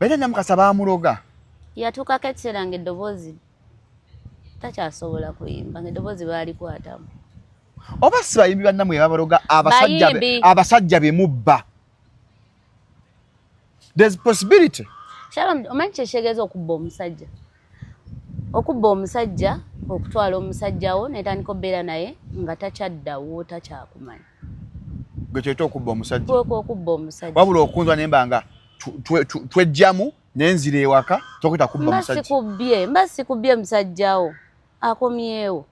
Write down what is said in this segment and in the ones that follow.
Beta Namukasa bamuloga. Yatuukako ekiseera ng'eddoboozi takyasobola kuyimba ng'eddoboozi baalikwatamu. Oba si bayimbi bannammwe babaloga abasajja be mubba. There's possibility. Shalom, omanyi kyekitegeeza okubba omusajja? Okubba omusajja, okutwala omusajja wo n'etandika obbeera naye nga takyaddawo takyakumanya. Gwe kyeta okubba omusajja. Okubba omusajja. Wabula okunzwa ne mbanga twejjamu n'enzira ewaka tokwita kubba omusajja. Mba sikubbye musajja wo. Akomyewo.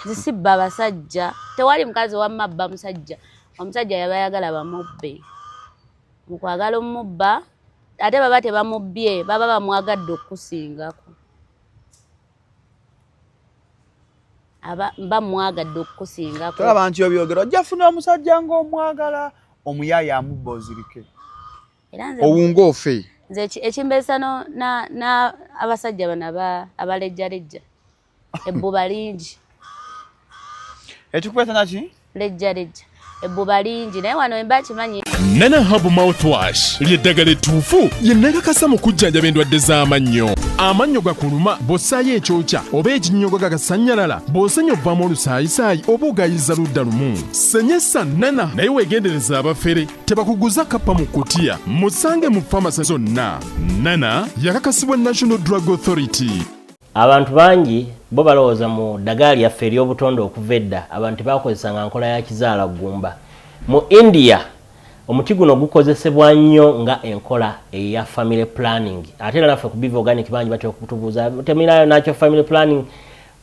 Zisibba abasajja. Tewali mukazi wamma bba musajja. Omusajja yaba ayagala bamubbe. Mu kwagala omubba ate baba tebamubbye baba bamwagadde okukusingako. Mba mwagadde okukusingako. Tulaba nti obyogera ojja funa omusajja ng'omwagala omuyaaya amubba ozirike. Owunga ofe. Nze ekimbeesa na abasajja bano abalejjalejja. Ebbuba lingi. Ekikubeesa naki? Lejjalejja. Ebbuba lingi naye wano emba kimanyi. Nana Herbal Mouthwash ly'eddagala ettuufu lye nnakakasa mu kujjanjaba endwadde z'amannyo. Amannyo gakuluma bw'ossaayo ekyokya oba ekinnyogo gagasannyalala bw'osenya ovaamu olusaayisaayi oba ogayiza ludda lumu. Senyesa Nana naye weegendereza abafere tebakuguza kappa mu kkutiya musange mu famasi zonna. Nana yakakasibwa National Drug Authority. Abantu bangi bo balowooza mu ddagala lyaffe ery'obutonde okuva edda abantu tebakozesanga nkola ya kizaala ggumba. Mu India omuti guno gukozesebwa nnyo nga enkola eya family planning. Ate era naffe ku Biva Organic bangi batya okutubuuza temirayo nakyo family planning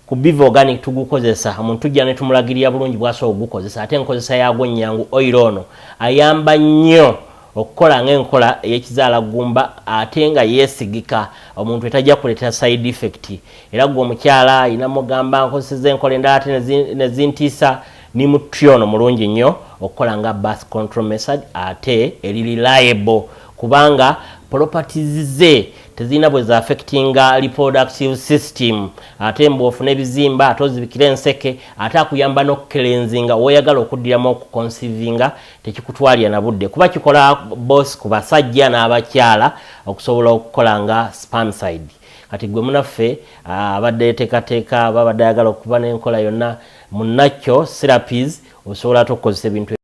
ku Biva Organic tugukozesa. Omuntu tujja ne tumulagirira bulungi bw'asobola okugukozesa ate enkozesa yaagwo nnyangu oil ono ayamba nnyo okukola ng'enkola ey'ekizaala ggumba ate nga yeesigika omuntu etajja kuleetera side effect. Era gwe omukyala ayina mugamba nkozeseza enkola endala ate ne zintiisa ni mutyono mulungi nnyo okukola nga birth control method ate eri reliable kubanga properties ze tezina bwe za affectinga reproductive system ate mbofu n'ebizimba ate ozibikira enseke ate akuyamba n'okukelenzinga woyagala okuddiramu okuconcevinga tekikutwalya na budde kuba kikola boss ku basajja n'abakyala okusobola okukola nga spermicide. Kati gwe munaffe abadde teekateeka babadde ayagala okuba n'enkola yonna munakyo therapies osobola okukozesa ebintu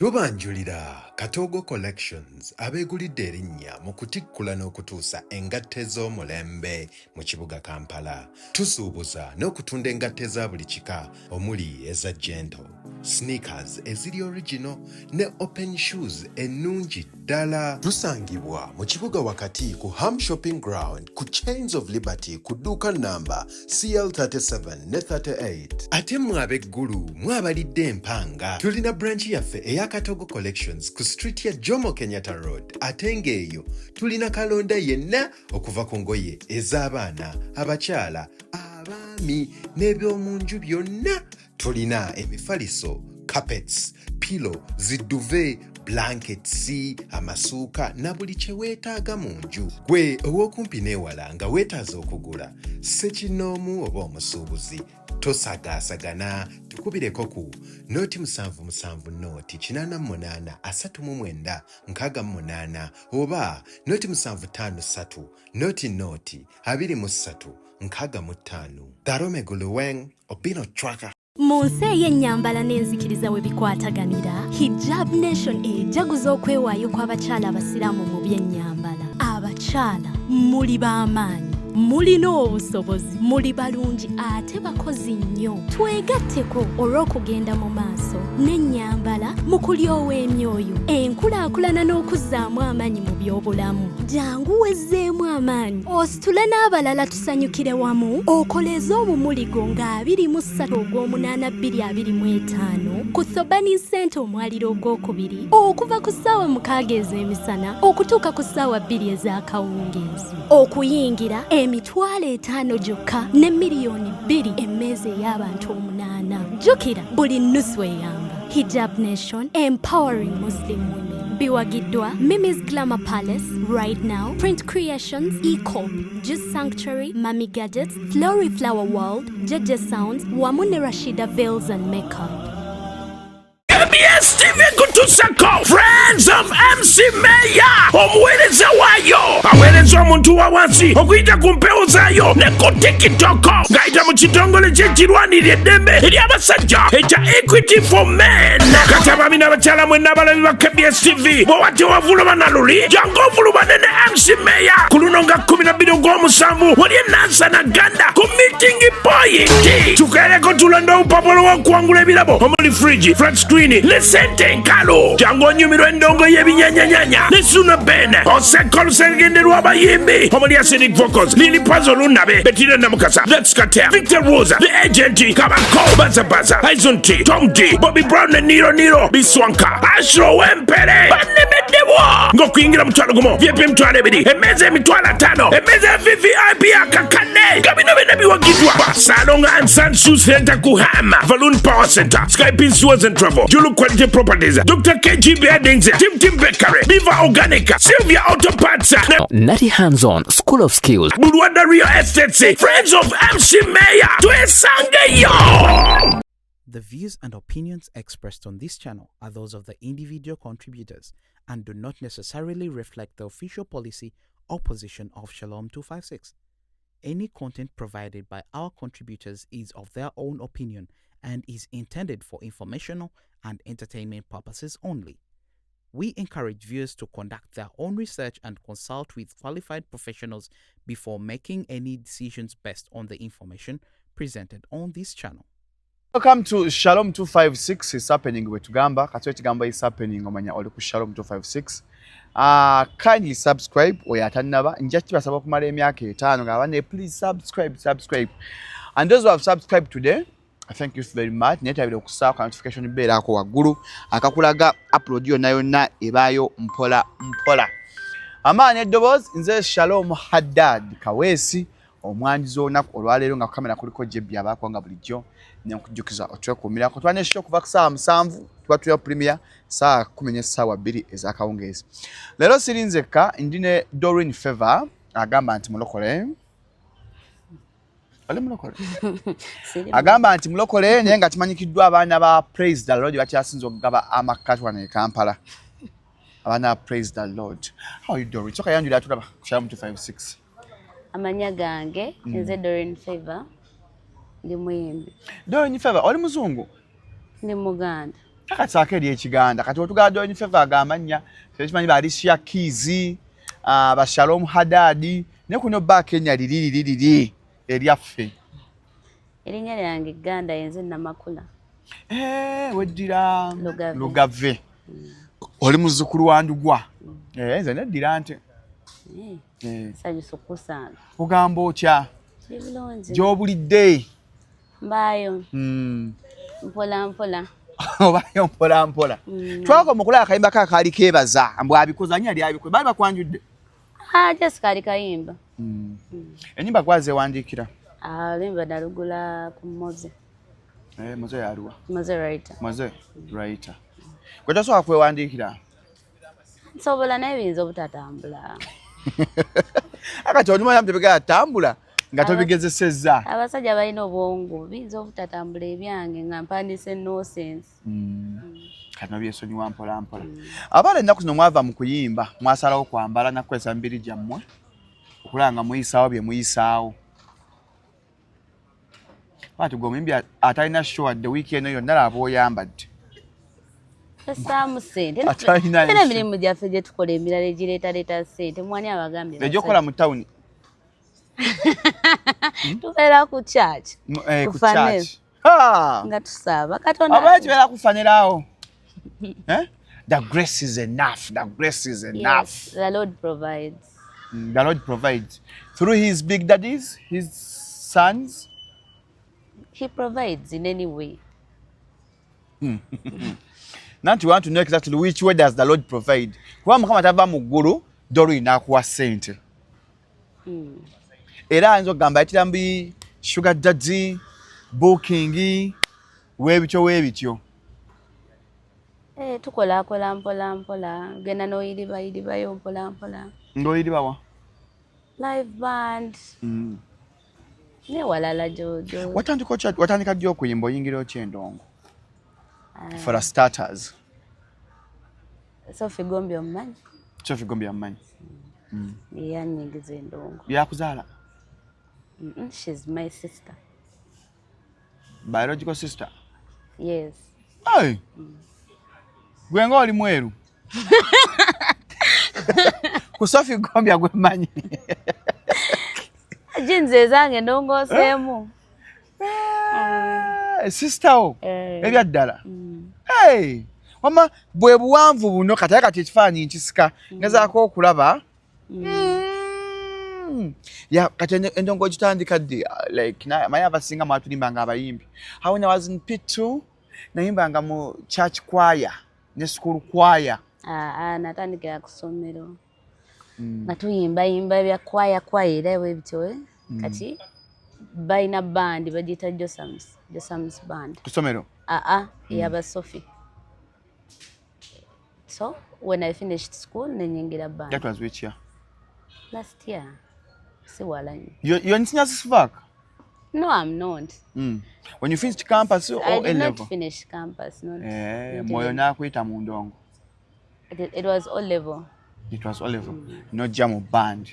Lubanjulira Katogo Collections abeegulidde erinnya mu kutikkula n'okutuusa engatte z'omulembe mu kibuga Kampala. Tusuubuza n'okutunda engatte za buli kika omuli eza Gentle, sneakers eziri original ne open shoes ennungi ddala. Tusangibwa mu kibuga wakati ku Ham Shopping Ground ku Chains of Liberty ku dduuka namba CL37 ne 38. Ate mmwe ab'eggulu mwabalidde empanga tulina branch yaffe eya Katogo Collections ku street ya Jomo Kenyatta Road. Ate ng'eyo tulina kalonda yenna okuva ku ngoye ez'abaana, abakyala, abaami n'ebyomunju byonna. Tulina emifaliso, carpets, pillow, ziduve, blankets, amasuuka na buli kye weetaaga mu nju. Gwe ow'okumpi n'ewala nga weetaaza okugula ssekinnoomu oba omusuubuzi tosagaasagana tukubireko ku noti 77 noti 88 39 68 oba noti 753 noti 23 65 Darome Guluweng Obino Tracker. Mu nsi ey'ennyambala n'enzikiriza we bikwataganira Hijab Nation ejaguza okwewaayo kw'abakyala abasiraamu mu by'ennyambala. Abakyala muli b'amaanyi, mulina obusobozi, muli balungi ate bakozi nnyo. Twegatteko olw'okugenda mu maaso n'ennyambala mu kulyowa emyoyo, enkulaakulana n'okuzzaamu amaanyi mu by'obulamu. Jangu wezzeemu amaanyi ositule n'abalala tusanyukire wamu okoleze obumuligo nga 23/8/2025 ku Thobani Center omwaliro ogwokubiri okuva ku ssaawa 6 ez'emisana okutuuka ku ssaawa 2 ez'akawungeezi. Okuyingira $5,000 gyokka ne $2,000,000 emmeeza ey'abantu 8. Jjukira buli nnusu eyamba. Hijab Nation, empowering Muslim women. Biwagiddwa Mimi's Glamour Palace, Right Now, Print Creations, E-Corp, Juice Sanctuary, Mami Gadgets, Flory Flower World, Jeje Sounds, wamu ne Rashida Veils and Makeup. KBS TV Tusseko Friends of MC Meya omuweereza waayo aweereza omuntu wa wansi okuyita ku mpewo zaayo ne ku TikTok ng'ayita mu kitongole ky'ekirwanirira eddembe eri abasajja ekya Equity for Men. Kati abaami n'abakyala mwenna abalabi ba KBS TV bw'owate wavuluma na luli jangu ovulumane ne MC Meya ku luno nga 12 ogw'omusanvu wali Nansana Ganda ku meeting point. Tukeereko tulonda obupapula bw'okuwangula ebirabo omuli fridge, flat screen ne ssente nkalu. Jangu onyumirwa endongo y'ebinyanyanyanya ne Suna Ben oseka oluserengende lw'abayimbi omuli Acidic Vocals, Lily Puzzle Lunabe, Bettina Namukasa, Let's Cartel, Victor Rosa, The Agent, Kabako, Bazabaza, Aizon T, Tom D, Bobby Brown and Niro, Biswanka, Ashro Wempere, Banemedewo, Ngokuyingira mutwalo gumo, VIP mutwalo ebiri, emeze emitwalo 5, emeze VVIP akakane, kabino bene biwagidwa, Salon and Sansu Center Kuhama, Balloon Power Center, Skype Sewers and Travel, Julu Quality Properties, Dr. KG Beddings, Tim Bakery, Viva Organica, Sylvia Auto Parts, Natty Hands-On, School of Skills, Bulwanda Rio Estate, Friends of MC Meya, Twesangeyo. The views and opinions expressed on this channel are those of the individual contributors and do not necessarily reflect the official policy or position of Shalom 256. Any content provided by our contributors is of their own opinion and is intended for informational and entertainment purposes only. We encourage viewers to conduct their own research and consult with qualified professionals before making any decisions based on the information presented on this channel. Welcome to Shalom 256. It's happening with Gamba. Katweti Gamba is happening omanya oli ku Shalom 256. Kindly subscribe oyatanaba. Njati basaba kumala emyaka 5 ngabane please subscribe. And those who have subscribed today, I thank you very much. Netabira okusaako notification bell ako waggulu akakulaga upload yo nayo na ebayo mpola. Amaani eddobozi nze Shalom Haddad Kaweesi omwandizi olunaku olwaleero nga kamera kuliko Jebbi abakwanga bulijjo nyankujjukiza otwekuumirako twane show kuva ku ssaawa 7 tuba tuya premier saa 10 n'essaawa 2 ez'akawungeezi. Leero sirinzekka ndine Doreen Favor agamba nti mulokole. Agamba nti mulokole naye nga kimanyikiddwa abaana ba Praise the Lord bakyasinza okugaba amakatwa ne Kampala. Abaana Praise the Lord. How are you Doreen? Soka yanjula tulaba ku Shalom 256. Amanya gange nze Doreen Favor ndi muyimbi. Doreen Favor oli muzungu? Ndi Muganda. Kakatsaako eri ekiganda kati otugala Doreen Favor agamanya tekimanyi ba Alicia Keys ba Shalom Haddad ne kuno ba Kenya liri eryaffe. Erinnya lyange Ganda yenze Namakula. Weddira Lugave. Oli muzzukulu wa Ndugwa. Nze neddira nte. Sanyusa okusanga. Ogamba otya? Ebirungi. Gy'obulidde? Mbaayo. Mpola. Obayo mpola. Twakoma okulaba akayimba kaali keebaza mbw abikoze ani yali abikoze baali bakwanjudde? Jessica ali kayimba. Ennyimba gwazeewandiikira? Limba nalugula ku Moze. Moze yaluwa? Moze writer. Moze writer. Gwe tasobola kwewandiikira? Nsobola naye biyinza obutatambula. Akati olumanya mutebegala tambula nga tobigezesezza. Abasajja balina obwongo biyinza obutatambula ebyange nga mpandise nonsense. Kati nobyesonyiwa mpola. Abaana ennaku zino mwava mu kuyimba mwasalawo kwambala nakukozesa mbiri gyammwe okulaba nga muyisaawo bye muyisaawo. Ati gwe omuyimbi atalina show adde wiiki eno yonna laba oyambadde. Tesaamu ssente. Tena emirimu gyaffe gye tukola emirala egireetaleeta ssente. Mwani abagambye egyokola mu tawuni? Tubeera ku church. Ku church. Nga tusaaba Katonda. Abaana kibeera kufaniraawo. The grace is enough. Yes, the Lord provides. The Lord provides. Through his big daddies, his sons. He provides in any way. Now you want to know exactly which way does the Lord provide. Kuba Mukama tava mu ggulu, Doreen akuwa ssente. Era ayinza okugamba yatirambi sugar daddy, booking, weebityo. Tukola mpola. Genda n'oyiribayo mpola. Ng'oyiriba wa? Live band. Ne walala jojo. Watandika ddi okuyimba oyingira otya endongo? For the starters. Sophie Gombi omumanyi? Sophie Gombi amumanyi. Yanyingiza endongo. Yakuzaala? She's my sister. Biological sister? Yes. Hey! Gwe nga oli mweru? Ku Sophie Gombi agwe mmanyi. Jinze ezange ndongooseemu. Sister wo? Ebyaddala? Hey! Wama bwe buwanvu buno kati ekifaananyi nkisika ngezaako okulaba. Yeah, kati endongo gitandika ddi like naye abasinga mwatulimbanga abayimbi. When I was in P2 nayimbanga mu church choir ne school choir. Natandikira ku ssomero. Nga tuyimbayimba bya choir era ewe bityo kati bayina band bagiyita Josam's band. Ku ssomero? Eyaba Sophie. So when I finished school nenyingira band. That was which year? Last year. You're in senior SVAC? No, I'm not. When you finished campus or I did A-level? not finish campus. Moyo nakwita mu ndongo. It was O-level. It was O-level. No jam band.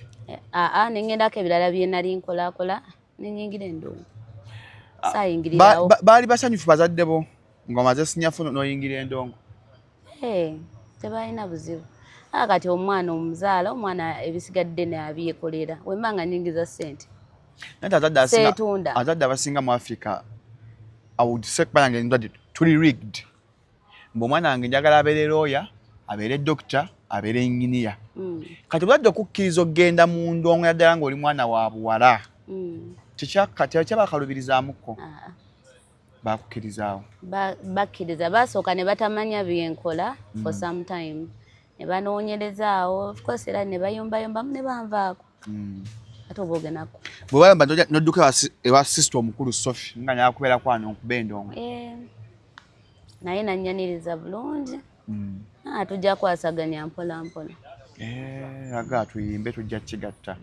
Nengendako ebirala bye nali nkolakola nenyingira endongo. Saayingirirawo. Baali basanyufu bazadde bo ng'omaze senior fu n'oyingira endongo? Tebalina buzibu. Kati omwana omuzaala omwana ebisigadde n'abyekolera wemba nga nyingiza ssente. Azadde abasinga mu Africa I would say kubanange endwadde tuli rigged. Mbu omwana wange njagala abeere lawyer, abeere doctor, abeere engineer. Kati obadde okukkiriza okgenda mu ndongo yaddala ng'oli mwana wa buwala. Tekyabakalubirizaamuko. Bakukkirizaawo. Bakkiriza basooka ne batamanya byenkola for some time. Ne banoonyerezaawo of course era ne bayombayombamu ne banvaako. Ate oba ogenako. Bwe bayomba n'odduka ewa sister omukulu Sophie nga nyakubeerako wano okuba endongo. Naye nannyaniriza bulungi. Tujja kwasaganya mpola mpola. Aga tuyimbe tujja kigatta.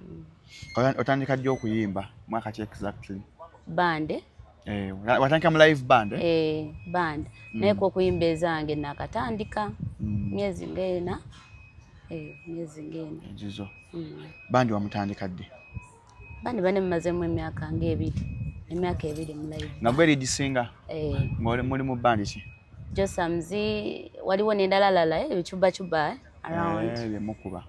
Otandika ddi okuyimba mwaka ki exactly? Band. Watandika mu live band? Band. Naye okuyimba ezange nakatandika myezi ng'ena. Myezi ng'ena. Egizo. Bandi wamutandika ddi? Bandi bane mumazemu emyaka ng'ebiri. Emyaka ebiri mu live. Nga gwe lead singer? Muli mu bandi ki? Josam's waliwo n'endala ebicubacuba around. Byemukuba.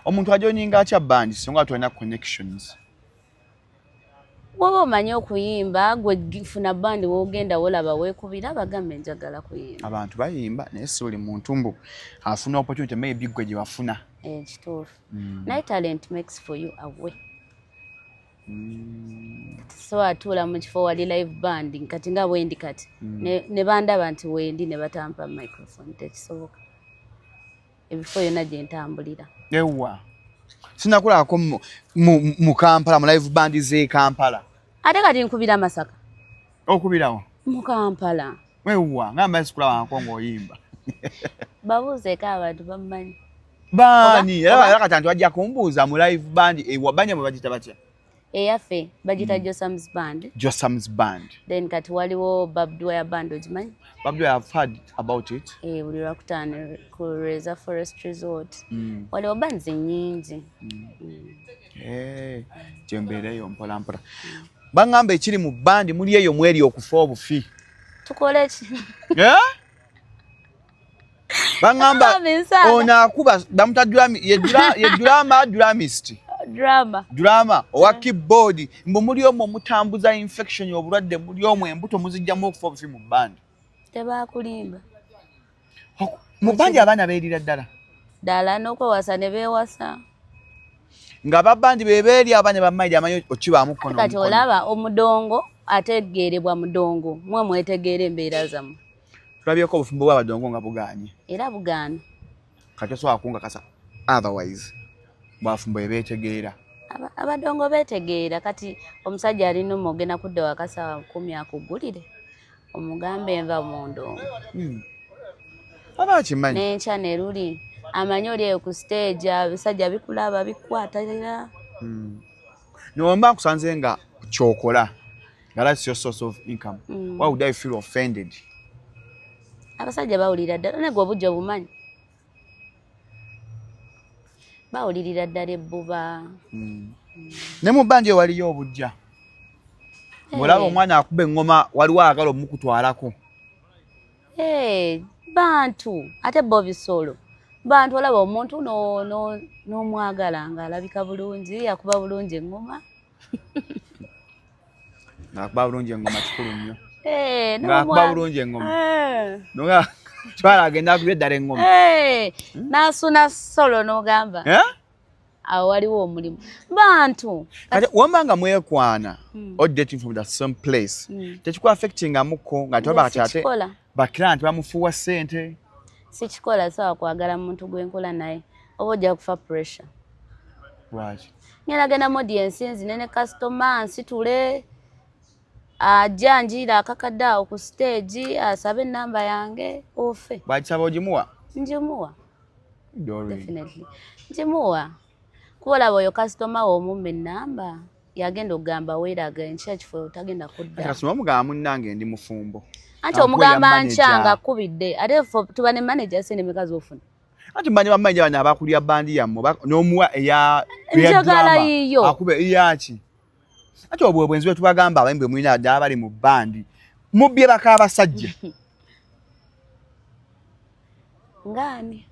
Omuntu ajoininga atya band singa tulina connections? Woba omanyi okuyimba gwe funa bandi wogenda wolaba weekubira bagambe njagala kuyimba. Abantu bayimba naye si buli muntu mbu afuna opportunity maybe gwe gye wafuna. Kituufu. Naye talent makes for you a way. So atuula mu kifo wali live band kati nga bwendi kati ne bandaba nti wendi ne batampa microphone tekisoboka. Ebifo yonna gye ntambulira. Ewa. Sinakulaako mu Kampala mu live band z'e Kampala. Ate kati nkubira Masaka. Okubirawo? Mu Kampala. Ewa, ngamba sikula wanko ng'oyimba. Babuuzeeko abantu bamumanyi. Baani, era kati anti wajja kumbuuza mu live band ewa banya bwe bagita batya? Eyaffe bagita Josam's band. Josam's band. Then kati waliwo Babdwaya band ogimanyi? Babdwaya, I've heard about it. Buli lwakutaano ku Reza Forest Resort. Waliwo bands nnyingi. Gyembeereyo mpola mpola. Bangamba ekiri mu band muli eyo mweri okufa obufi. Tukole ki? Bangamba ono akuba bamuta dramist. Drama owa keyboard mbu muli omwo mutambuza infection obulwadde muli omwo embuto muzijjamu okufa obufi mu band. Tebakulimba. Mu bandi abaana beerira ddala? Ddala n'okwewasa ne beewasa. Nga babandi bebeeri abaana bammaidi amanyi okibaamu kono. Kati olaba omudongo ategeerebwa mudongo mwe mwetegeera embeera zammwe. Tulabyeko obufumbo bw'abadongo nga bugaanye. Era bugaana. Kati osobola kungakasa otherwise bwafumbo ebeetegeera. Abadongo beetegeera kati omusajja alina omugenda kudda wakasa 10 akugulire omugambe enva mu ndongo. Aba kimanyi. N'enkya ne luli amanyi oli eyo ku stage abasajja bikulaba bikwatalira. Nomba nkusanze nga kyokola nga that's your source of income. Why would I feel offended? Abasajja bawulira ddala ne gwe obujja obumanyi. bawulirira ddala ebbuba. Ne mu bandi waliyo obujja. Mulaba omwana akuba engoma waliwo agala omukutwalako. Bantu ate bo bisolo. Bantu olaba omuntu n'omwagala ng'alabika bulungi, yakuba bulungi engoma. Ng'akuba bulungi engoma kikulu nnyo. Ng'akuba bulungi engoma. Twala agenda akubye eddala engoma. N'asuna solo n'ogamba. Awo waliwo omulimu. Bantu. Kati wamba nga mwekwana, or dating from the same place, tekikuwa affecting amuko nga toba kati bakira nti bamufuwa ssente. Sikikola sawa kwagala muntu gwenkola naye. Oba ojja kufa pressure. Lwaki? Nyalagenda mu audience nzinene customer nsitule. Ajanjira akakadde awo ku stage asabe namba yange ofe. Bwakisaba ogimuwa? Ngimuwa. Doreen. Definitely. Ngimuwa. Kubola boyo customer w'omume namba yagenda ogamba weeraga enkya kifo otagenda kudda. Kasoma omugamba munnange ndi mufumbo. Anti omugamba nkyanga akubidde. Ate tuba ne manager sene mekazi ofuna. Anti mmanyi bamanja bano abakulira bandi yammwe n'omuwa eya njagala yiyo. Akube iyaki. Ati obwebwenzi bwe tubagamba abayimbi mwina ddala bali mu bandi. Mubbye baka abasajja. Ngani?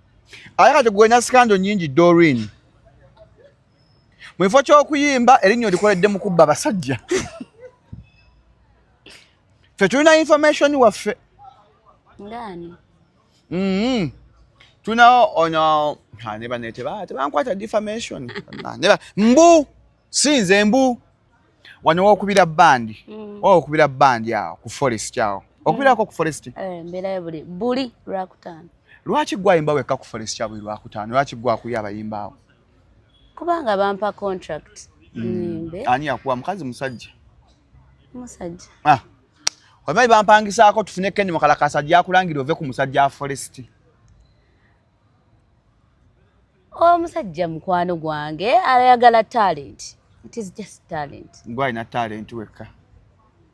Ayaka tegwenya skando nyingi Doreen. Mwifo ky'okuyimba erinnya olikoledde mu kubba abasajja. Ffe tulina information waffe. Ngani? Tulina ono neba tebankwata defamation. Neba mbu sinze mbu wano okubira bandi. Okubira bandi awo ku forest awo. Okubirako ku forest. Mbera buli lwakutaano. Lwaki gwayimba wekka ku forest awo lwakutaano? Lwaki gwakuya abayimba awo? Kubanga bampa contract. Nimbe. Ani yakuwa mukazi musajja? Musajja. Omanyi bampangisaako tufune Ken Mukalakasa gyakulangira ove ku musajja forest. Omusajja mukwano gwange ayagala talent. It is just talent. Gwalina talent wekka.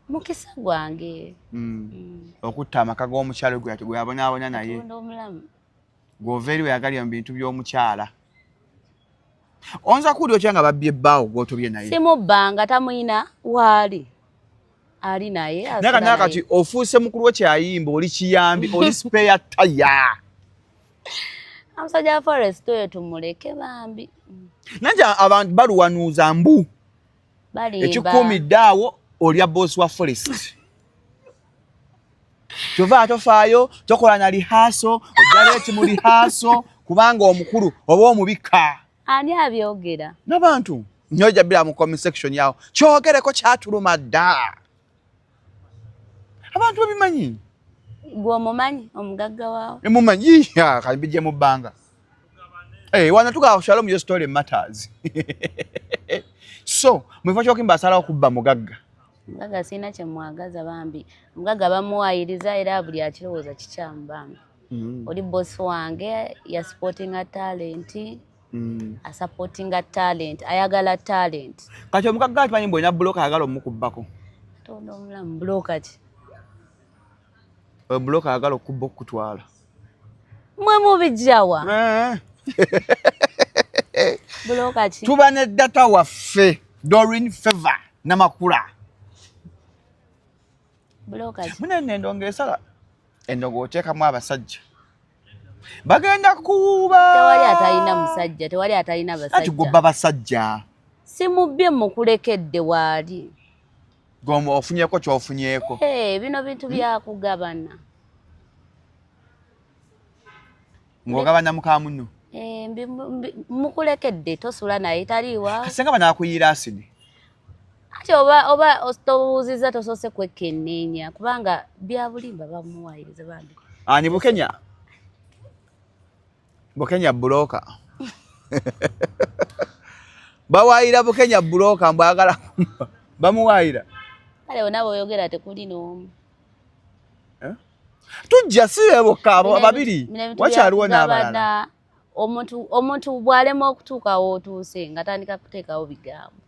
Mukisa gwange. Okutta amaka g'omukyalo gwe ati gwe abonaabonya naye. Omulamu. Gw'oveeri weyagalira mu bintu by'omukyala. Onza kuuli okyanga babbye ebbaawo gw'otobye naye. Simubbanga tamuyina waali. Ali naye asala. Naka kati ofuuse mukulu we kyayimba oli kiyambi oli spare taya. Amusajja forest oyo tumuleke bambi. Nanja abantu baluwanuuza mbu. Balimba. Ekikumidde awo olya boss wa forest. Tova atofaayo tokola na lihaso ojjala eti mu lihaso kubanga omukulu oba omubika. Ani abyogera? N'abantu nyoja bila mu comment section yawo kyogereko kyatuluma dda. Abantu babimanyi. Gwe omumanyi omugagga waawo. Mumanyi kalibijje mu bbanga. Wana tuga Shalom your story matters. So mwifo kyokimba asala okubba mugagga. Mugagga sina kye mwagaza bambi. Mugagga bamuwayiriza era buli akirowooza kikyamu bambi. Oli boss wange ya supporting a talent. A supporting a talent. Ayagala talent. Kati omugagga atimanyi mbu olina bloka ayagala omukubbako. Katonda omulamu bloka ki? Bloka ayagala okubba okutwala. Mwe mubijjawa. Bloka ki? Tuba ne data waffe Doreen Favor Namakula. Bloka ki? Munene ndongeesala endogo oteekamu abasajja. Bagenda kuuba. Tewali atalina musajja, tewali atalina basajja. Ati gubba basajja. Simubbye mukulekedde waali. Gomo ofunyeko kyofunyeko. Bino bintu byakugabana. Ngogabana mukamuno. Mukulekedde tosula naye taliwa. Kasenga banakuyira asidi. Ati oba ostobuziza tosose kwekenneenya kubanga bya bulimba bamuwayiriza bandi. Ani Bukenya. Bukenya bloka. Bawayira Bukenya bloka mbagala bamuwayira. Kale onabo oyogera tekuli n'omu. Tujja sireboka abo babiri. Wakyaliwo n'abalala. Omuntu bw'alema okutuukawo otuuse nga tandika kuteekawo bigambo.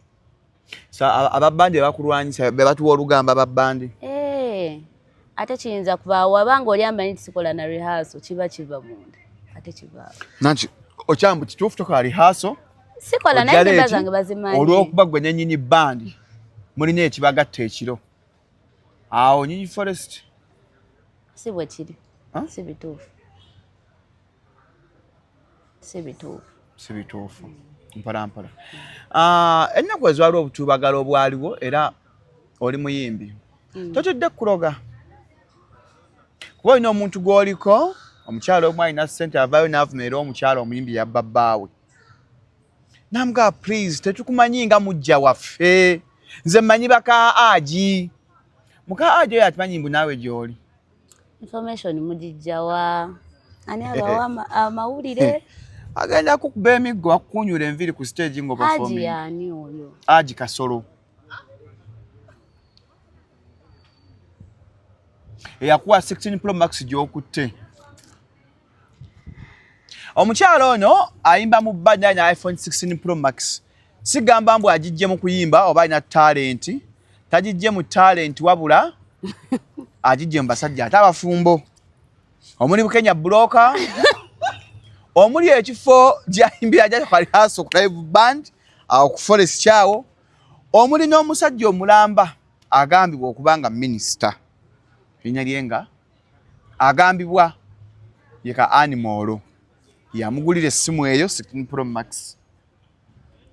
Sa ababandi bakulwanyisa be batuwa olugamba ababandi. Ate kiyinza kubaawo abanga oli amanyi tisikola na rehearsal kiba kiva munda. Ate kivaawo. Nanti Ochambu kituufu tokola rehearsal. Sikola naye ddembe zange bazimanyi. Olw'okuba gwe n'ennyini bandi mulina ekibagatta ekiro. Awo Nyinyi Forest. Si bwe kiri. Si bituufu. Si bituufu. Mpala. Ennaku ezaaliwo obutuubagalo obwaliwo era oli muyimbi. Totedde kuloga. Kuba olina omuntu gw'oliko, omukyalo omu alina ssente avaayo n'avuma era omukyalo omuyimbi yabba bbaawe. Namugaa please tetukumanyi nga mujja waffe. Nze mmanyi baka Aji. Muka Aji oyo atimanyi mbu naawe gy'oli. Information mugijjawa. Ani abawa amawulire? Agenda kukuba emiggo akukunyula enviri ku stage ngo performing. Aji ani oyo? Aji Kasolo. Eyakuwa 16 Pro Max gy'okutte. Omukyalo ono ayimba mu banda na iPhone 16 Pro Max. Sigamba mbu agijje mu kuyimba oba alina talent. Tagijje mu talent wabula agijje mu basajja ate abafumbo. Omuli Bukenya Broker. Omuli ekifo gy'ayimbira ajja ku rehearsal ku live band awo ku Forest kyawo. Omuli n'omusajja omulamba agambibwa okubanga minister. Linnya lyenga agambibwa yeka Animal. Yamugulira essimu eyo 16 Pro Max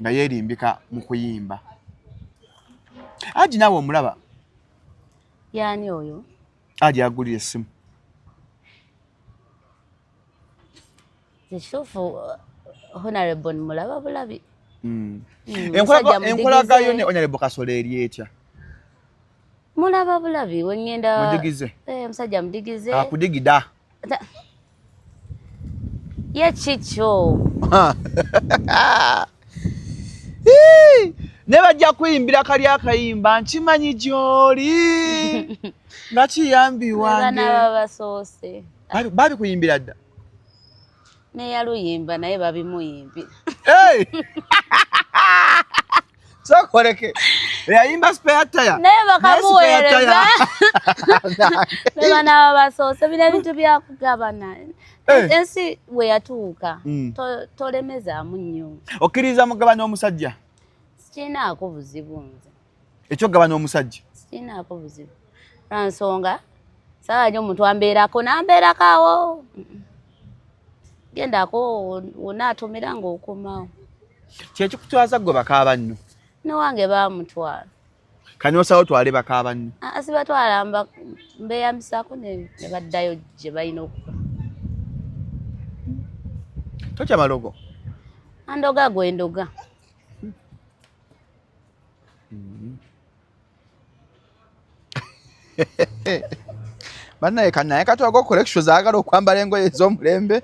nga yeerimbika mu kuyimba. Aji nawe omulaba? Yani oyo? Aji agulira essimu. Kituufu Honorable mulaba bulabi. Enkolagayo ne Honorable Kasolo eri etya? Mulaba bulabi wengenda mudigize. Musajja mudigize. Akudigida. Ye chicho. Ne bajja kuyimbira kali akayimba nkimanyi gy'oli. Nga kiyambi wange. Bana basoose. Babi kuyimbira dda. Ne yaluyimba naye babimuyimbi. Hey! Sokoreke. Yayimba spare tire. Naye bakamuweereza. Ne bana basoose bina bintu byakugabana. Ensi we yatuuka tolemezaamu nnyo. Okkiriza mugabana omusajja? Sikinaako buzibu nze. Ekyokugabana omusajja? Sikinaako buzibu. Lwansonga sawa nnyo omuntu ambeerako nambeerako awo. Gendako onaatomera ng'okomawo. Kyekikutwaza gwe bakaaba nno? Ne wange baamutwala. Kani osalawo twale bakaaba nno? Sibatwala mbeeyambisako ne baddayo gye balina okuba. Totya malogo? Andoga gwendoga. Bannaye kanaye katwago collection zaagala okwambala engoye ez'omulembe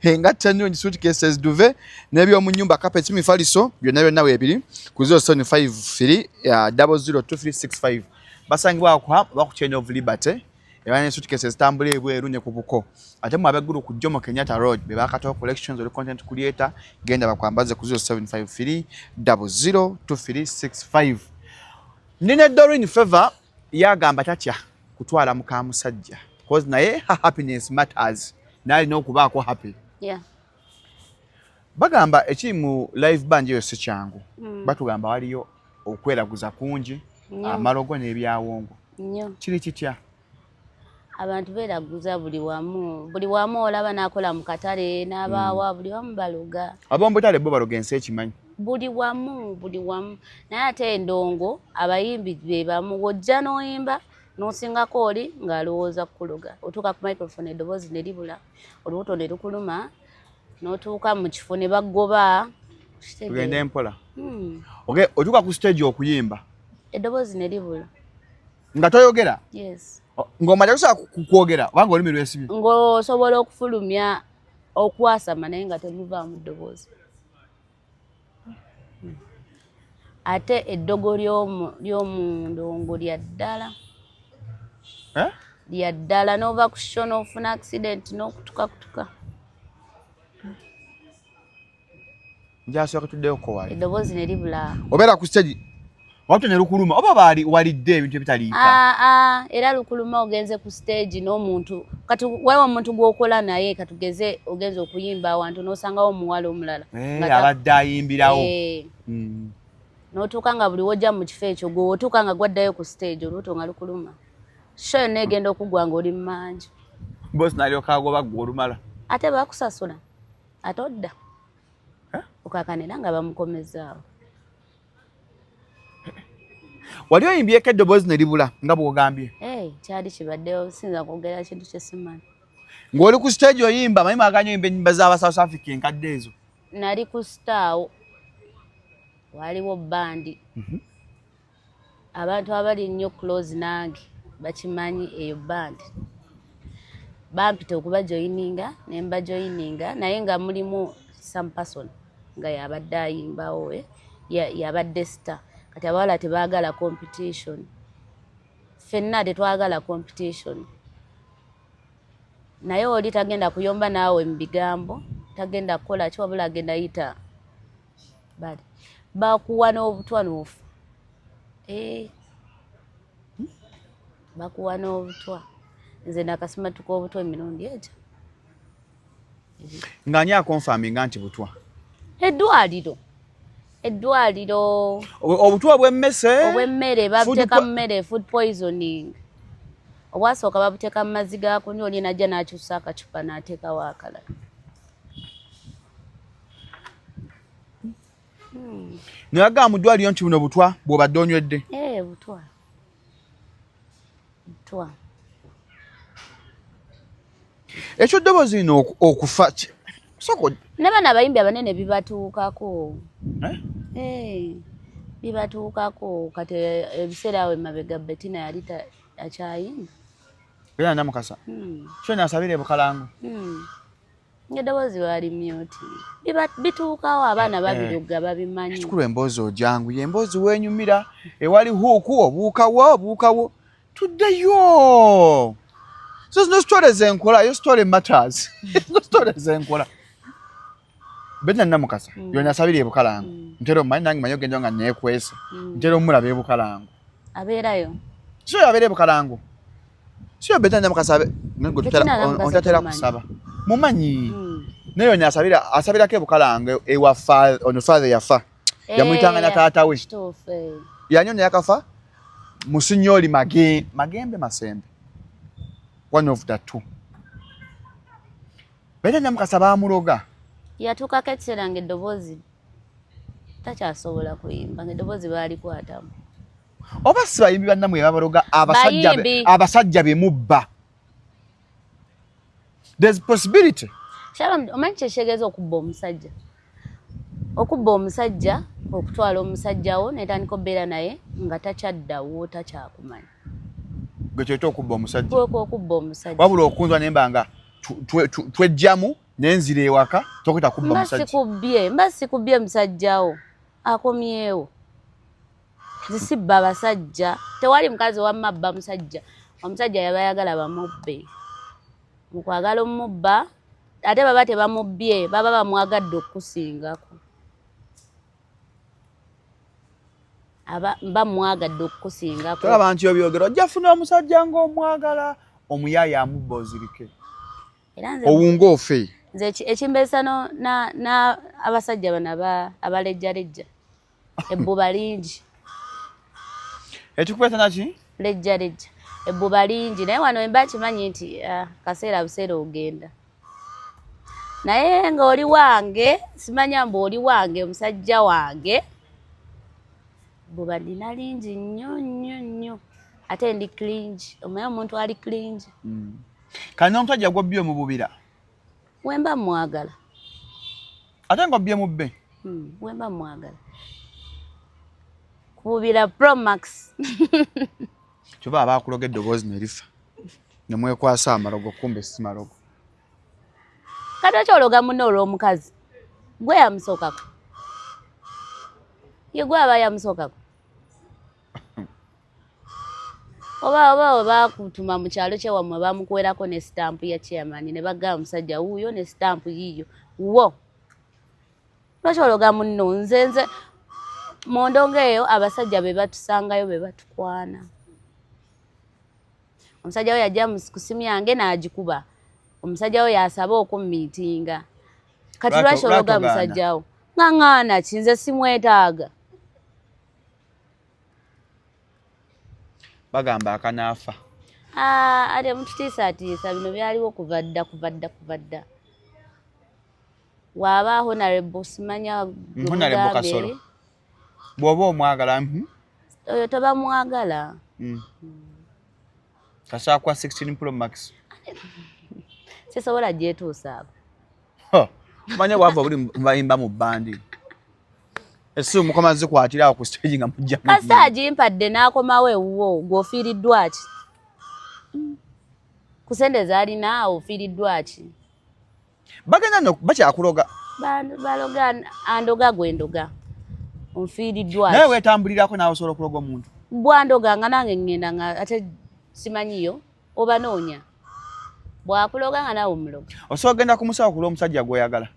engatta ennungi suitcases duve n'ebyomu nnyumba carpets mifaliso byonna weebiri ku 075300235 basangibwa ku Chain of Liberty era ne suitcases tambula ebweru ne ku buko ate mu abeggulu ku Jomo Kenyatta Road be bakatoa collections oli content creator genda bakwambaze ku 0753002365 Nine Doreen Favor yagamba tatya kutwala muka musajja because naye happiness matters naye n'okubaako happy. Yeah. Bagamba ekiri mu live band yo sekyangu. Batugamba waliyo okweraguza kungi amalogo n'ebyawongo. Kiri kitya? Abantu beeraguza buli wamu olaba n'akola mu katale n'abaawa buli wamu baloga. Abombutale bo baloga ensi ekimanyi. Buli wamu naye ate endongo abayimbi be bamu wojja n'oyimba n'osingako oli ng'alowooza kuloga. Otuuka ku microphone eddoboozi ne libula olubuto ne lukuluma n'otuuka mu kifo ne baggoba. Tugende empola. Okay, otuuka ku stage okuyimba eddoboozi ne libula. Nga toyogera? Yes. Ng'omaze kusobola kwogera wanga olulimi lwesibye? Ng'osobola okufulumya okwasama naye nga temuvaamu ddoboozi. Ate eddogo ly'omundongo lya ddala. Lya ddala n'ova ku show n'ofuna accident n'okutuka. Njasooka tuddeyo ko wali. Eddoboozi ne libula. Obeera ku stage Watu ne lukuluma oba bali walidde ebintu ebitaliika. Era lukuluma ogenze ku stage n'omuntu kati waliwo omuntu gw'okola naye katugeze ogenze okuyimba awantu n'osangawo omuwala omulala abadde ayimbirawo n'otuuka nga buli wojja mu kifo ekyo gwe otuuka nga gwaddayo ku stage oluuto nga lukuluma show yonna egenda okugwa ng'oli mu manju bosi n'alyoka agoba ggwe olumala ate bakusasula ate odda okakanira nga bamukomezaawo. Wali oyimbyeko eddoboozi ne libula nga bw'ogambye? Kyali kibaddeyo sinza kwogera kintu kye simanyi. Ng'oli ku stage oyimba manyi mwaganya oyimba ennyimba z'aba South Africa enkadde ezo? Nali ku staawo waliwo bandi abantu abali nnyo close nange bakimanyi eyo bandi bampita okubajoyininga ne mbajoyininga naye nga mulimu some person nga yabadde ayimbawo yabadde star. Kati abawala tebaagala competition. Ffenna tetwagala competition. Naye oli tagenda kuyomba naawe mu bigambo, tagenda kukola ki wabula agenda yita bali. Bakuwa n'obutwa n'ofa. Bakuwa n'obutwa. Nze nakasimatuka obutwa emirundi egyo. Ng'ani akonfaminga nti butwa? Eddwaliro obutwa obw'emmere babuteeka mu mmere food poisoning. Obwasooka babuteeka mu mazzi ga kunywa oli najja n'akyusa akacupa n'ateekawo akalala. Nayagaa mu ddwaliro nti buno butwa bw'obadde onywedde? Butwa. Ekyo ddoboozi lino okufa ne bano abayimbi abanene bibatuukako. Bibatuukako kati ebiseera awo emabega Bettina yali akyayimba. Era Namukasa kyo nasabira ebukalango. Eddoboozi bali myoti. Bituukawo abaana babiruga babimanyi. Kikulu emboozi ojangu emboozi weenyumira ewali huuku obuukawo tuddeyo. So no stories enkola, your story matters. No stories enkola. Bettina Namukasa yona sabiri ebukalango. Ntero manyi nange manyi ogenda nga neekwesa. Ntero mulaba ebukalango. Abeerayo. So yabeera ebukalango. So Bettina Namukasa ontatera kusaba. Mumanyi. Naye yona asabirako ebukalango ewa father yafa. Yamuyitanga na taata we. Yanyonya yakafa. Musinyoli Magembe Masembe. One of the two. Bettina Namukasa bamuloga. Yatuukako ekiseera ng'eddoboozi takyasobola kuyimba ng'eddoboozi baalikwatamu. Oba si bayimbi bannamwe babaloga abasajja be mubba. There's possibility. Omanyi kyekitegeeza okubba omusajja? Okubba omusajja, okutwala omusajjawo n'etandika obbeera naye nga takyaddawo takyakumanya. Gwe kyeta okubba omusajja? Okubba omusajja. Wabula okunzwa nemba nga twejjamu nenzira ewaka tokwita kubba omusajja. Mba sikubbye musajjawo akomyewo. Zisibba abasajja. Tewali mukazi wamabba musajja. Omusajja yaba ayagala bamubbe. Mu kwagala omubba ate baba tebamubbye baba bamwagadde okukusingako. Bamwagadde okukusingako. Tolaba nti obyogera ojja funa omusajja ng'omwagala omuyaaya amubba ozirike. Owunga ofe. Nze ekimbeesa na abasajja bano abalejjalejja. Ebbuba lingi. Ekikubeesa naki? Lejjalejja. Ebbuba lingi naye wano emba kimanyi nti kaseera buseera ogenda. Naye ng'oli wange simanya mbu oli wange omusajja wange. Buba ndina lingi nnyo. Ate ndi clinge. Omanyi omuntu ali clinge. Kali n'omusajja gw'obbye mu bubira? Wemba mwagala. Ate ng'obbye mu bbe? Wemba mwagala. Kububira Pro Max. Kyova abaakuloga eddoboozi ne lifa. Ne mwekwasa amalogo kumbe si malogo. Kati okyologa munno olw'omukazi. Gwe yamusookako. Ye gwe aba yamusookako. Oba bakutuma mu kyalo kyewammwe bamukuwerako ne stampu ya chairman ne bagamba omusajja wuuyo ne stampu yiyo. Wo. Lwaki ologa munno nze mu ndongo eyo abasajja be batusangayo be batukwana. Omusajja we yajja ku simu yange n'agikuba. Omusajja we yasaba okummiitinga. Kati lwaki ologa musajja wo? Ng'ang'aana ki nze simwetaaga. Bagamba akanaafa. Ate mututiisatiisa bino byaliwo kuva dda. Waaba Honorable simanya Honorable Kasolo. Bw'oba omwagala oyo tobamwagala. Kasaa kwa 16 Pro Max. Sisobola gyetuusaako. Manya bwava buli bayimba mu bandi. Esi mukoma zikwatira awo ku stage nga mujja. Kasa agimpadde n'akomawo ewuwo ng'ofiiriddwa ki? Ku sente z'alina ofiiriddwa ki? Bagenda no bakyakuloga. Baloga andoga gwendoga. Onfiiriddwa ki? Naye weetambulirako naawe osobola okuloga omuntu. Bwandoga nga nange ngenda nga ate simanyiyo oba noonya. Bwakuloga nga naawe omuloga. Osobola genda ku musawo kulwa omusajja gw'oyagala.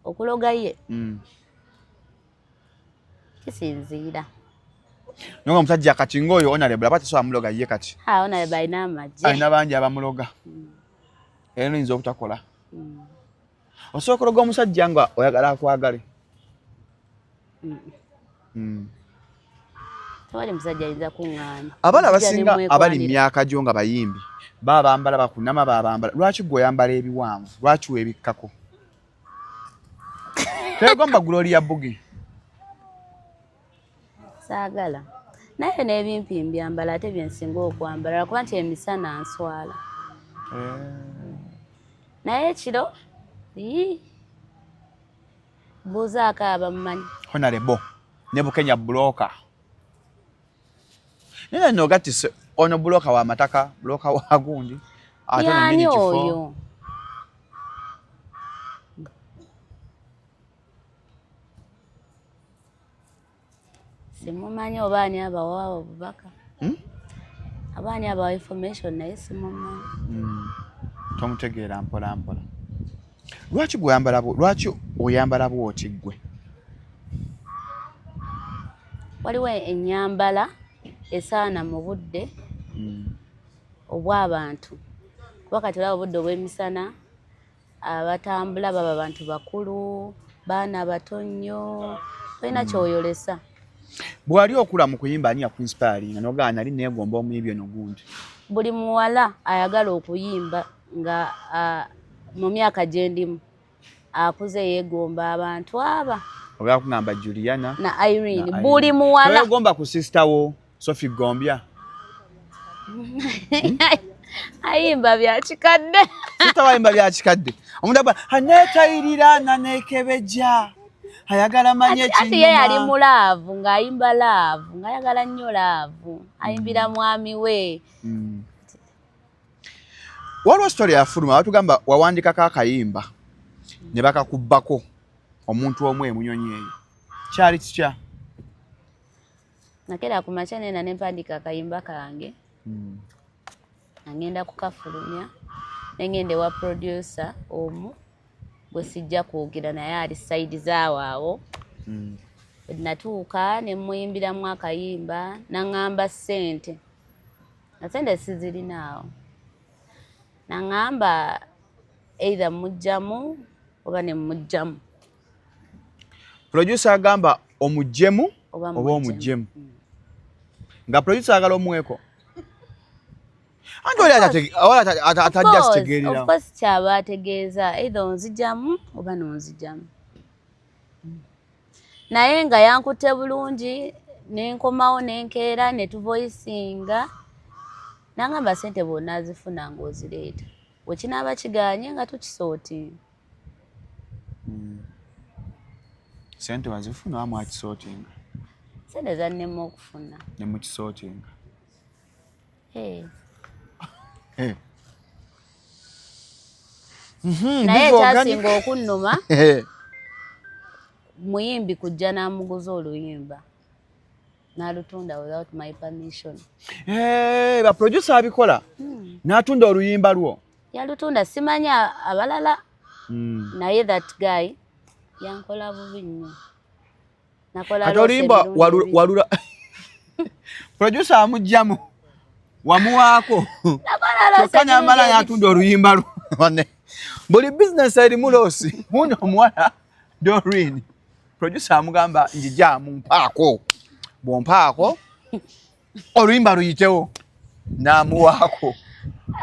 Okuloga ye. Kisinziira. Nonga omusajja kati ng'oyo Honorable aba tasobola muloga ye kati. Honorable alina amagye. Alina bangi abamuloga. Era oyinza obutakola. Osobola okuloga omusajja nga oyagala akwagale. Tewali musajja ayinza kuŋŋaanya. Abala abasinga abali mu myaka gyo nga bayimbi baba bambala bakunama babambala. Lwaki gwe oyambala ebiwanvu? Lwaki weebikkako? Twegomba Gloria Bugi. Saagala. Naye n'ebimpi mbyambala ate bye nsinga okwambala kuba nti emisana nswala. Naye ekiro buuzaako abamumanyi. Honorable ne Bukenya Buloka. Nina nogatise ono Buloka wa mataka, Buloka wa gundi. Yani oyo. Simumanyi oba ani abawa obubaka. Abaani abawa information naye simumanyi. Tomutegeera mpola mpola. Lwaki oyambala bw'oti gwe? Waliwo ennyambala esaana mu budde obw'abantu. Kuba kati olaba obudde obw'emisana abatambula baba abantu bakulu, baana bato nnyo, tolina kyoyolesa. Bwali okula mu kuyimba ani yakuinspiringa n'ogaa nali neegomba omuyimbi ono gundi? Buli muwala ayagala okuyimba nga mu myaka gye ndimu akuze yeegomba abantu aba. Ogaa kugamba Juliana na Irene. Buli muwala yeegomba ku sister wo Sophie Gombya. Ayimba bya kikadde. Sister wayimba bya kikadde. Omuntu agamba aneetayirira naneekebeja. Ayagala manye kinyuma. Ati ye yali mulaavu ng'ayimba laavu ng'ayagala nnyo laavu. Ayimbira mwami we. Waliwo story yafuluma batugamba wawandikako akayimba ne bakakubbako omuntu omu emunyonyi eyo. Kyali kitya? Nakera ku makya nena ne mpandika akayimba kange. Ngenda kukafulumya nengende wa producer omu gwe sijja kwogera naye ali side zaawo. Natuuka ne muyimbiramu akayimba naŋŋamba ssente. Na ssente sizirinaawo. Naŋŋamba either mujjamu oba ne mujjamu. Producer agamba omujjemu oba omujjemu. Nga producer agala omweko. Anjoli atajja kitegeerera. Of course kyaba ategeeza either onzijamu oba nonzijamu. Naye nga yankutte bulungi nenkomawo nenkeera ne tuvoicinga nangamba ssente bonna azifuna ng'ozireeta. Wekinaaba kiganye nga tukisootinga. Ssente wazifuna wa mwakisootinga? Ssente zannema okufuna. Ne mukisootinga? Naye ekyasinga okunnuma muyimbi kujja n'amuguza oluyimba n'alutunda without my permission. Ba producer abikola n'atunda oluyimba lwo? Yalutunda simanya abalala. Naye that guy yankola bubi nnyo. nakola olimba walula producer amujjamu wamuwaako kyokka mala yatunda oluyimba lwane buli business erimu loosi muno omuwala Doreen producer amugamba njijjamu mpaako bwompaako oluyimba luyitewo n'amuwaako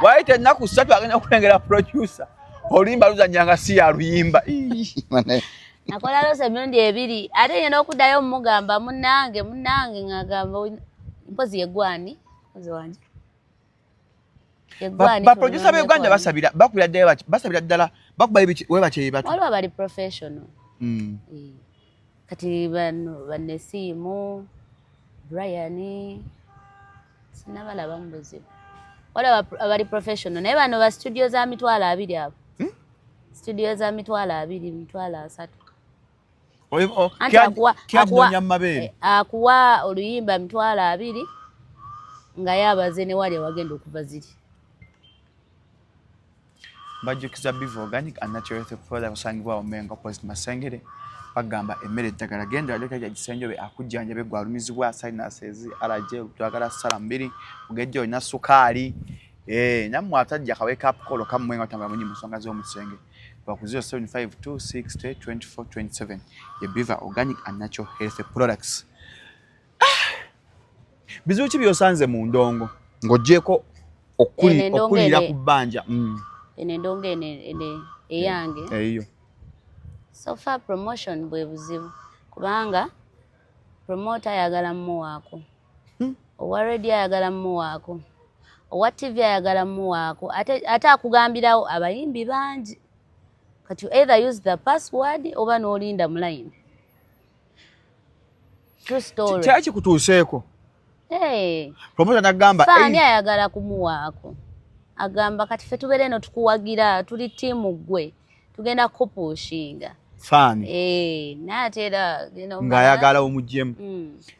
waite ennaku 3 agenda kulengera producer oluyimba luzanyanga si ya luyimba nakola lose emirundi 2 ate yena okuddayo mugamba munnange ngagamba mpozi yegwani mpozi wanje ba producer be Uganda basabira ddala bakuba webache batu waliwo bali professional kati banesimu Brian sinabalaba mbuzibu waliwo bali professional naye bano ba studio za mitwalo 2 abo studio za mitwalo 2 mitwalo 3 akuwa oluyimba mitwalo 2 nga yabaze ne wali wagenda okuva ziri bajukiza Bivo Organic and Natural Health Product basangibwa omenga opposite Masengere bagamba emmere eddagala genda aleka ya Gisenjobe akujjanja be gwalumizibwa sinuses allergy twagala sala 2 mugejjo ina sukali namwe atajja ka wake up call kamwe ngatamba munyi musonga zo musenge ku 0752602427 ye Bivo Organic and Natural Health Products bizuchi byosanze mu ndongo ngojeko okulira kubanja ene ndonge ene eyange eyo so far promotion bwe buzibu kubanga promoter ayagala mu wako owa radio ayagala mu wako owa TV ayagala mu wako ate akugambirawo abayimbi bangi kati you either use the password oba n'olinda mu line true story kyaki kutuuseeko promoter nagamba fani ayagala kumuwaako agamba kati fe tubere no tukuwagira tuli timu gwe tugenda kupushinga fani natera ngayagala omujjemu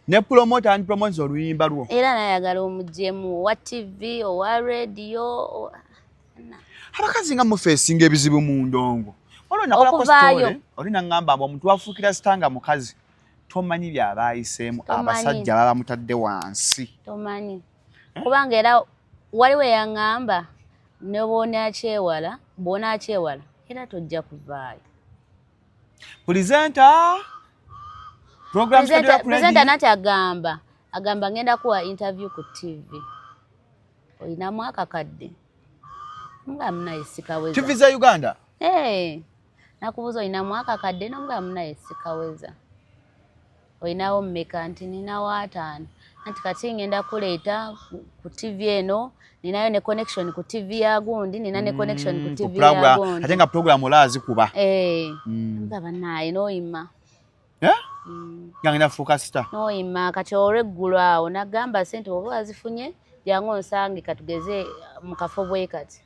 ne promoter and promotes oluyimba lwo era nayagala omujjemu wa TV owa radio abakazi nga mu facing ebizibu mu ndongo olwo nakola ko story olina ngamba omuntu afuukira stanga mukazi tomanyi byabayiseemu abasajja baba mutadde wansi tomanyi kubanga era waliwe yangamba ne bona akyewala era tojja kuvaayo presenter nati agamba ngenda kuwa interview ku TV oyina mwaka kadde nga mnayisikaweza TV za Uganda nakubuza oyina mwaka kadde nga mnayisikaweza oyinawo mmeka nti ninawo 5 anti kati ngenda kuleeta ku TV eno ninayo ne connection ku TV ya gundi nina ne connection ku TV ya gundi ate nga program olazi kuba ngaba naye noyima ngangina focusita noyima kati olweggulo awo nagamba sente oba wazifunye jangu nsange katugeze mu kafo bwe kati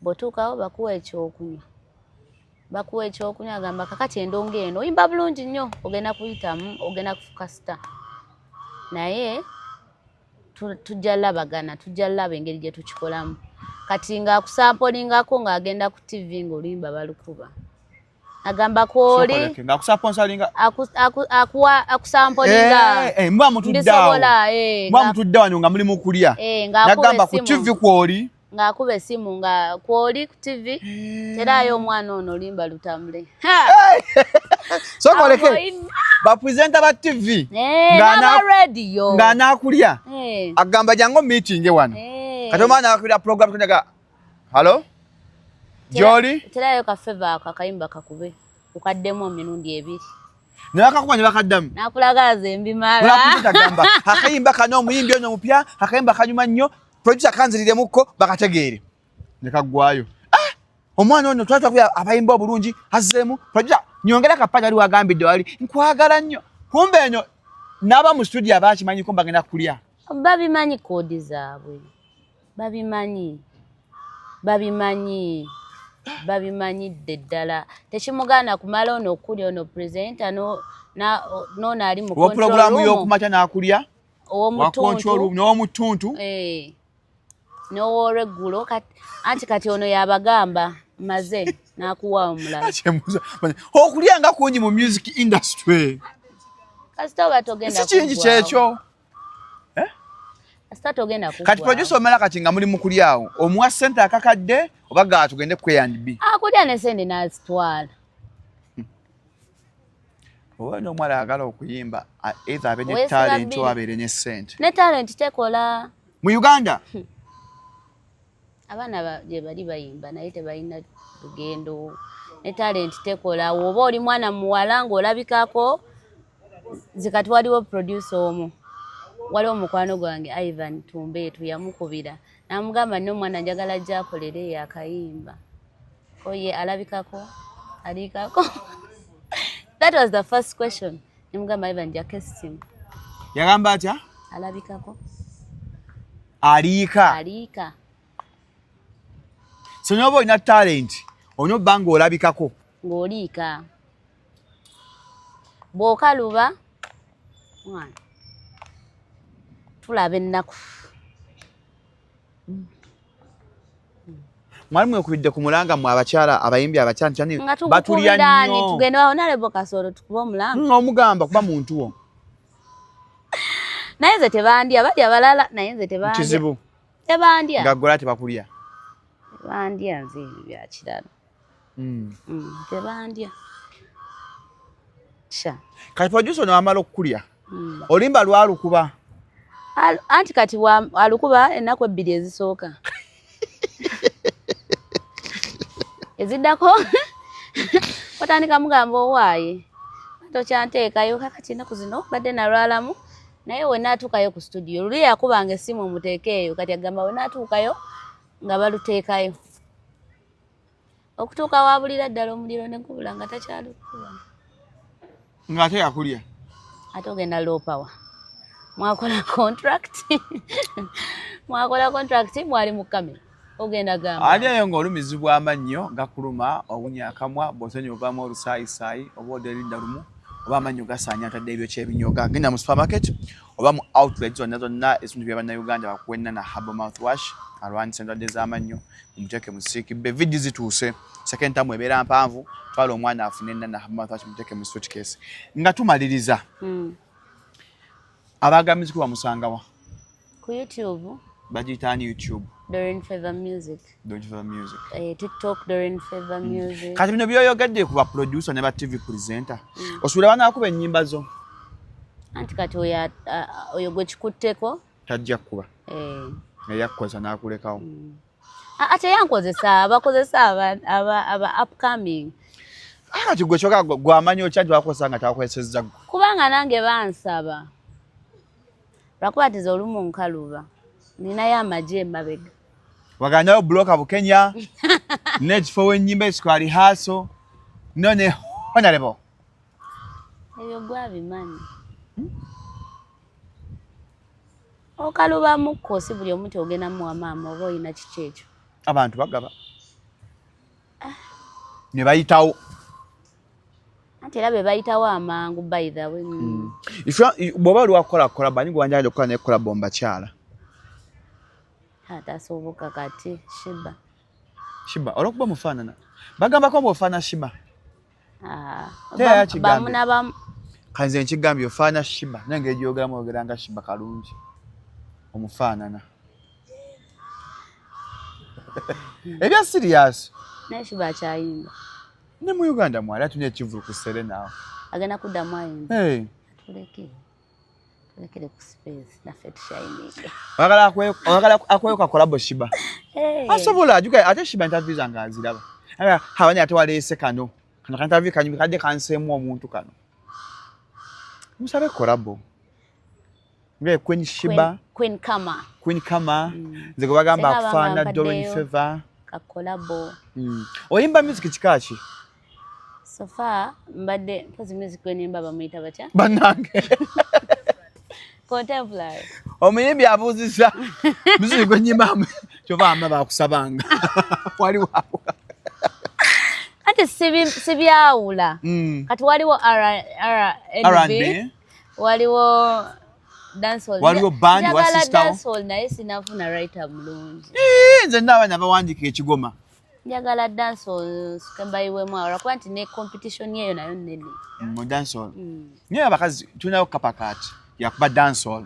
botuukawo bakuwa ekyokunywa agamba kakati endongo eno oyimba bulungi nnyo ogenda kuyitamu ogenda kufocusita naye tujja labagana engeri gye tukikolamu kati nga akusampolingako ng'agenda ku TV ng'oluyimba balukuba agamba kwoli akusampolinga mba mutuddawo nga muli mu kulya nagamba ku TV kwoli ng'akuba essimu nga kwoli ku TV terayo omwana ono oluyimba lutambule sokoleke bapresenta ba TV ng'anaakulya agamba jangu meeting wano kati omwana akulira program kunyaga halo Joli terayo kafeva akayimba kakube ukaddemu emirundi 2 nakakubanya bakaddamu nakulagaza embimala agamba akayimba kano omuyimbi ono mupya akayimba kanyuma nnyo producer kanziriremukko bakategeere nekagwayo omwana ono twatwa kuya abayimba obulungi azzeemu producer nyongera kapanya ali wagambidde wali nkwagala nnyo kumbe eno n'aba mu studio abakimanyiko mbagenda kulya babimanyi kodi zaabwe babimanyidde ddala tekimugana kumala ono okulya ono presenter nono ali mu programu y'okumakya n'akulya n'omutuntu n'owoolweggulo anti kati ono yabagamba maze n'akuwa omulala okulya nga kungi mu music industry kasita oba togenda kingi kyekyo kasita togenda kati producer omala kati nga muli mu kulyawo omuwa ssente akakadde oba gaa tugende ku A&B akulya ne sente n'azitwala oba n'omwala ayagala okuyimba either abe ne talent oba abeere ne ssente ne talent tekola mu Uganda abaana gye bali bayimba naye tebalina lugendo ne talent tekola woba oli mwana muwala ng'olabikako zikati waliwo producer omu waliwo mukwano gwange Ivan Tumbeetu yamukubira n'amugamba nno omwana njagala ajja akolere yakayimba oye alabikako alikako that was the first question nimugamba Ivan jakessim yagamba atya alabikako aliika so nyoba olina talent olina obba ng'olabikako ng'oliika bw'okaluba mwana tulaba ennaku mwali mwekubidde ku mulanga mwe abakyala abayimbi abakyala nti batulya nnyo tugenda wawo nalebo kasoro tukuba omulanga omugamba kuba muntu wo naye nze tebandya bali abalala naye nze tebandya kizibu tebandya nga ggola tebakulya tebandya nze bya kirala tebandya sha kati producer ono wamala okukulya olimba lwalukuba anti kati alukuba ennaku ebbiri ezisooka eziddako otandika mugamba owaaye tokyanteekayo kakati ennaku zino badde nalwalamu naye wenaatuukayo ku studio luli yakubanga essimu muteekeeyo kati agamba wenaatuukayo nga baluteekayo okutuuka wabulira ddala omuliro ne gubula nga takyalukuba ng'ate yakulya ate ogenda low power mwakola contract mwali mu kamera ogenda gamba aliyo ng'olumizibwa amannyo gakuluma owunya akamwa bw'osonyi ovaamu olusaayisaayi oba oderinda lumu oba amannyo gasaanya atadde ebyo kyebinyoga genda mu supermarket oba mu outlet zonna ezintu bya bannayuganda bakuwenna na herbal mouthwash alwanyisa endwadde z'amannyo mumuteeke mu siikibbe viddi zituuse second term ebeera mpanvu twala omwana afune enna na herbal mouthwash mumuteeke mu suitcase nga tumaliriza abagamizi kuba musangawa ku YouTube bagiyitaani YouTube Doreen Favor Music TikTok Doreen Favor Music kati bino byoyogedde ku ba producer ne ba TV presenter osuubira banaakuba ennyimba zo anti kati oyo gwe kikutteko tajja kuba eyakkoza n'akulekawo ate yankozesa abakozesa aba upcoming kati gwe kyoka gwamanyi okya nti wakozesa nga takozesezza kubanga nange bansaba lwakuba tize olumu nkaluba ninayo amagye emabega wagandayo bloka Bukenya n'ekifo w'ennyimba esikwali haso none honorable ebyo gwabimanyi okalubamu kkosi buli omu tyogenda muwa maama oba olina kiki ekyo abantu bagaba ne bayitawo anti era be bayitawo amangu by the way bw'oba lwakukola kolaba ani gwanjagala okukola naye kolaba omubakyala atasoboka kati Shiba olwokuba mufaanana bagambako bw'ofaana Shiba kanze nkigambye ofaana Shiba naye ngeri gy'ogeramu ogeranga Shiba kalungi omufaanana ebya serious naye Shiba akyayimba ne mu Uganda mwali atunye ekivulu ku Serena agenda kuddamu ayimba tulekere ku space naffe tushayininge oyagala akweyoka kolabo Shiba asobola ajuka ate Shiba interview zange aziraba habani ate waleese kano interview kanyumi kadde kanseemu omuntu kano musabe kolabo nge Queen Shiba Queen Kama nze gwe bagamba akufaana Doreen Favor kakolabo oyimba music kikaki so far mbadde mpozi music wenimba bamuyita batya bannange contemporary omuyimbi abuuzizza music gwenyimba kyova ama bakusabanga wali waawo ate sibyawula kati waliwo R&B waliwo dancehall waliwo band wa sister dancehall naye sinafuna writer mulungi nze n'abaana bawandiika ekigoma Njagala dancehall kembayiwemu awo lwakuba nti ne competition yeyo nayo nnene. Mu dancehall. Naye abakazi tulinayo kapakati yakuba dancehall.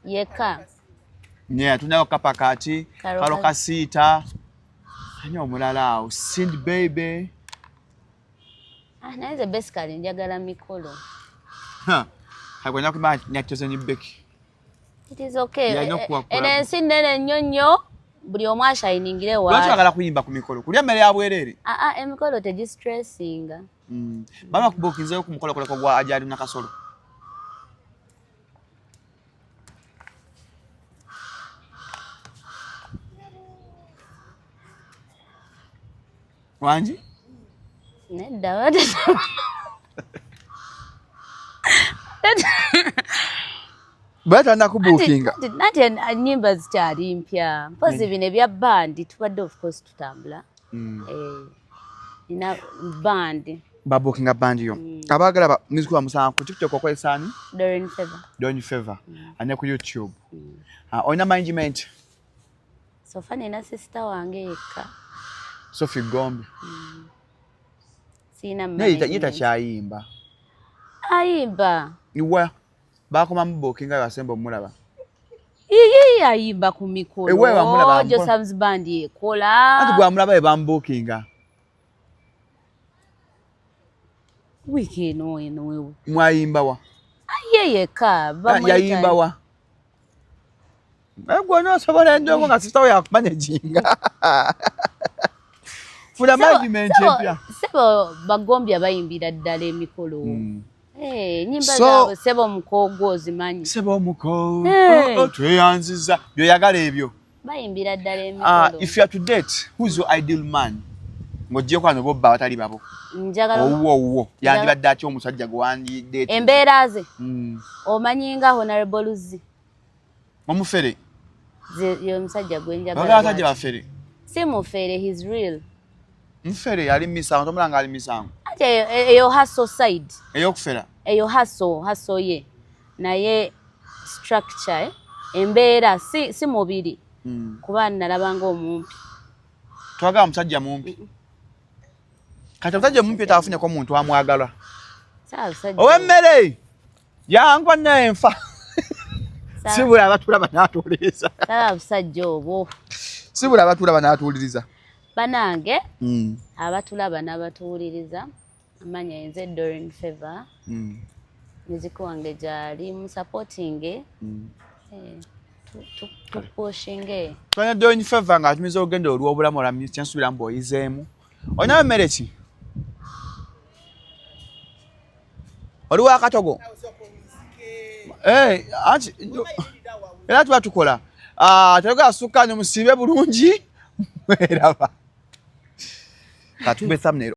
Yekka. Yeah, tulinayo kapakati, Kalo Kasita. Ani omulala awo, Cindy Baby. Naye nze basically njagala mikolo. Agwenda kuba nyakitoze ni Becky. It is okay. Yeah, ensi nnene nnyo nnyo buli omu ashayiningire waali. Lwaki bagala kuyimba ku mikolo? Kulya mmere ya bwereere? Emikolo tegistressinga. Baba kubukinzeyo ku mukolo koleko gwa Ajali na Kasolo. Wanji? Nedda wate. Bata nakubukinga. Nati nyimba zikyali mpya. Mpozi bino ebya bandi tubadde of course tutambula. Ina bandi. Babukinga bandi yo. Abagala music wa musanga ku TikTok okwesa ani? Doreen Favor. Ane ku YouTube. Oyina management. Sofa nina sister wange yekka. Sophie Gombe. Sina management. Yita kyayimba. Ayimba. Iwa. Bakoma mubukinga yasemba mulaba. Iye ayimba ku mikolo. Ewe bamulaba. Josam's band yekola. Ati gwa mulaba bambukinga. Wiki eno. Mwayimba wa. Yeka. Yayimba wa. Gwa no sobola ndongo nga sister ya managing. Funa management empya. Sebo Bagombi abayimbira ddala emikolo. Nyimba zaabwe Sebo Mukogo ozimanyi. Sebo Mukogo. Tweyanziza. Byoyagala ebyo. Bayimbira ddala emikolo. If you are to date, who's your ideal man? Ngojje kwano bobba batali babo. Njagala. Owo. Yandibadde atyo omusajja gwandi date. Embeera ze. Omanyinga Honorable Luzi. Omufere. Yo musajja gwenjagala. Bagala atajja bafere. Si mufere, he's real. Mufere yali misango tomulanga ali misango. Ate eyo hustle side. Eyo kufera. Eyo hustle ye. Naye structure embeera si mubiri. Kuba nalabanga omumpi. Twaga musajja mumpi. Kati musajja mumpi taafunye ko muntu amwagala. Owemmere. Yangwa nenfa. Sibula abatula banatuliriza. Musajja obwo. Sibula abatula banatuliriza. Banange abatulaba n'abatuwuliriza amanya yenze Doreen Favor muziki wange gyali musupporting tupushinge twanya Doreen Favor nga atumiza ogenda olw'obulamu olamye kyansubira mbu oyizeemu olina mmere ki oliwo akatogo anti era tuba tukola tayogera sukkaanya musiibe bulungi mweraba. Katube thumbnail.